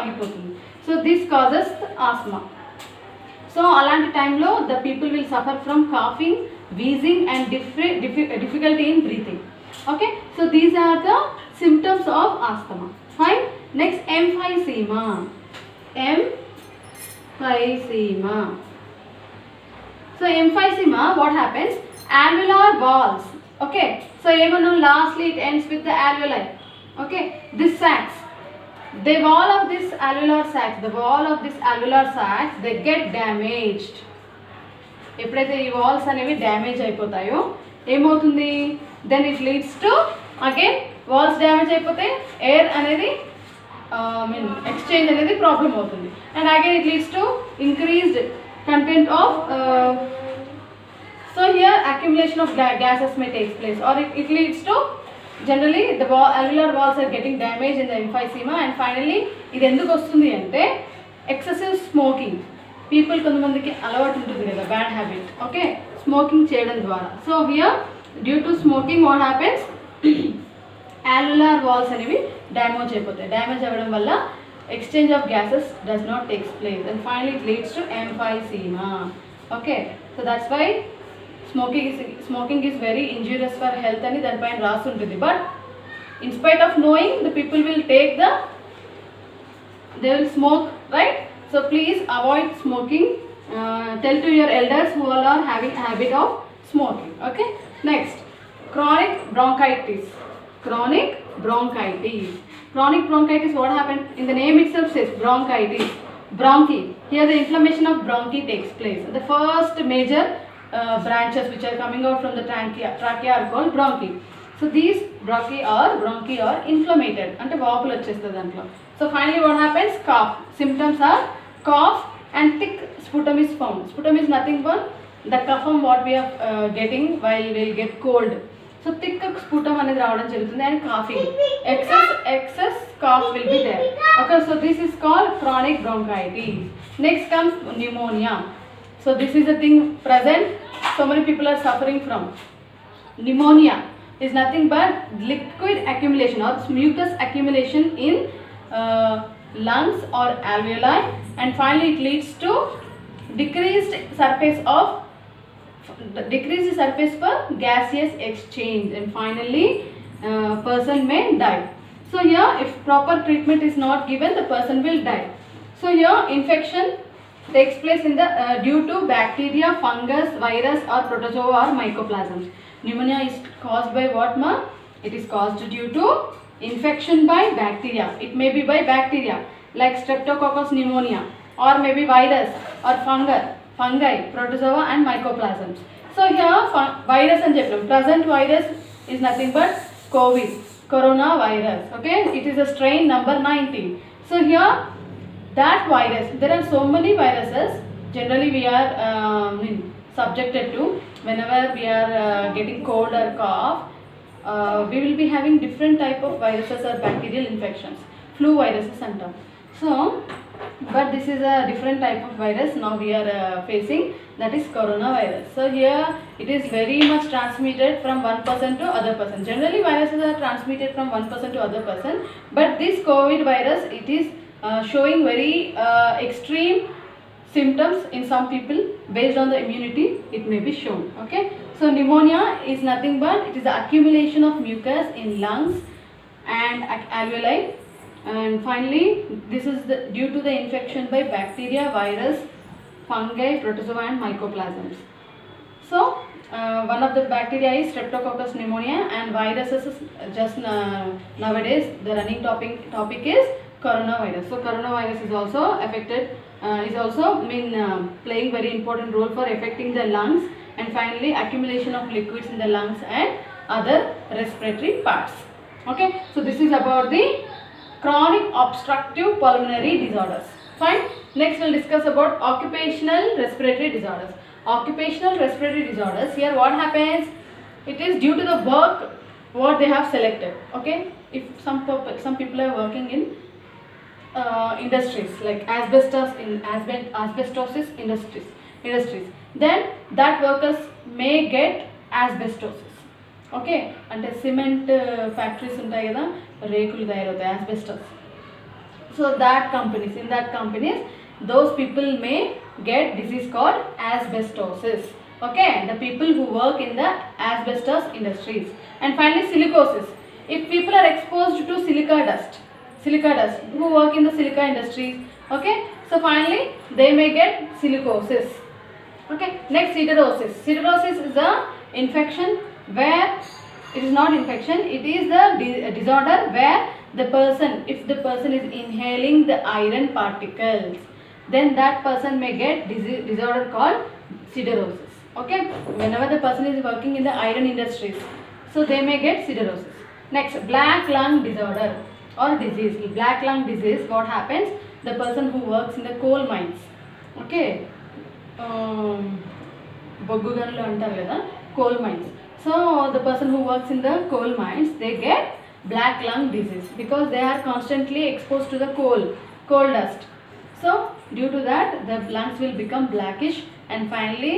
ఆగిపోతుంది. So this causes asthma. So అలాంటి టైంలో the people will suffer from coughing, wheezing and difficulty in breathing. Okay, so these are the symptoms of asthma. Fine. Next, emphysema. Emphysema. So emphysema, what happens? Alveolar walls. Okay, so even on lastly it ends with the alveoli. Okay, this sacs, the wall of this alveolar sacs, they get damaged. ఎప్పుడైతే ఈ walls అనేవి damage అయిపోతాయో ఏమవుతుంది, then it leads to again walls damage అయిపోతే air అనేది exchange అనేది problem అవుతుంది. And again it leads to increased content of, so here accumulation of gases may take place, or it leads to generally the alveolar walls are getting damaged in the emphysema. And finally ఇది ఎందుకు వస్తుంది అంటే excessive smoking. People కొంతమందికి అలవాటు ఉంటుంది కదా, bad habit. Okay, smoking చేయడం ద్వారా. So here due to smoking what happens, alveolar walls అనేవి డ్యామేజ్ అయిపోతాయి. డ్యామేజ్ అవ్వడం వల్ల exchange of gases does not takes place, and finally it leads to emphysema. Okay, so that's why smoking is very injurious for health అని దానిపైన రాసి ఉంటుంది. But in spite of knowing the people will take they will smoke, right? So please avoid smoking. Tell to your elders who all are having a habit of smoking. Okay, next, chronic bronchitis. Chronic bronchitis, what happened? In the name itself says bronchitis, bronchi. Here the inflammation of bronchi takes place. The first major branches which are coming out from the trachea are called bronchi. So these bronchi are inflamed ante vaapulu vachestadi dantlo. So finally what happens? Cough. Symptoms are cough and thick sputum is found. Sputum is nothing but the cough what we are getting while we get cold. So thick sputum అనేది రావడం జరుగుతుంది, and coughing, excess cough will be there. Okay, so this is called chronic bronchitis. Next comes pneumonia. So this is a thing present, so many people are suffering from. Pneumonia is nothing but liquid accumulation or mucus accumulation in lungs or alveoli, and finally it leads to decreased surface for gaseous exchange, and finally person may die. So here if proper treatment is not given, the person will die. So here infection takes place in the due to bacteria, fungus, virus or protozoa or mycoplasms. Pneumonia is caused by what, ma? It is caused due to infection by bacteria. It may be by bacteria like Streptococcus pneumonia, or maybe virus or fungi, protozoa and mycoplasms. So here virus and cheppam, present virus is nothing but coronavirus. Okay, it is a strain number 19. So here that virus, there are so many viruses generally we are subjected to whenever we are getting cold or cough. We will be having different type of viruses or bacterial infections, flu viruses and all. So but this is a different type of virus now we are facing, that is coronavirus. So here it is very much transmitted from one person to other person. Generally viruses are transmitted from one person to other person, but this COVID virus, it is showing very extreme symptoms in some people. Based on the immunity it may be shown. Okay, so pneumonia is nothing but it is the accumulation of mucus in lungs and alveoli, and finally this is due to the infection by bacteria, virus, fungi, protozoa and mycoplasms. So one of the bacteria is Streptococcus pneumonia, and viruses is just nowadays the running topic is coronavirus. So coronavirus is also affected, playing very important role for affecting the lungs, and finally accumulation of liquids in the lungs and other respiratory parts. Okay, so this is about the chronic obstructive pulmonary disorders. Fine. Next we'll discuss about occupational respiratory disorders. Occupational respiratory disorders, here what happens, it is due to the work what they have selected. Okay, if some people are working in industries like asbestosis industries, then that workers may get asbestosis. Okay, అంటే cement factories ఉంటాయి కదా, రేకులు తయారవుతాయి, asbestos. So in that companies, those people may get disease called asbestosis. Okay, the people who work in the asbestos industries. And finally, silicosis. If people are exposed to silica dust, who work in the silica industries, okay, so finally they may get silicosis. Okay, next, siderosis. Siderosis is a infection where it is not infection, it is the disorder where the person, if the person is inhaling the iron particles, then that person may get disorder called siderosis. Okay, whenever the person is working in the iron industries, so they may get siderosis. Next, black lung disorder or disease. Black lung disease, what happens? The person who works in the coal mines, okay, బొగ్గు గనులు అంటారు కదా, coal mines. So the person who works in the coal mines, they get black lung disease because they are constantly exposed to the coal dust. So due to that, the lungs will become blackish, and finally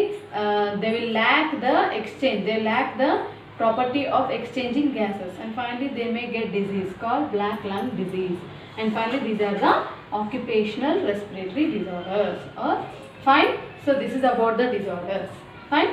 they will lack the exchange, they lack the property of exchanging gases, and finally they may get disease called black lung disease. And finally, these are the occupational respiratory disorders. Or fine. So this is about the disorders. Fine.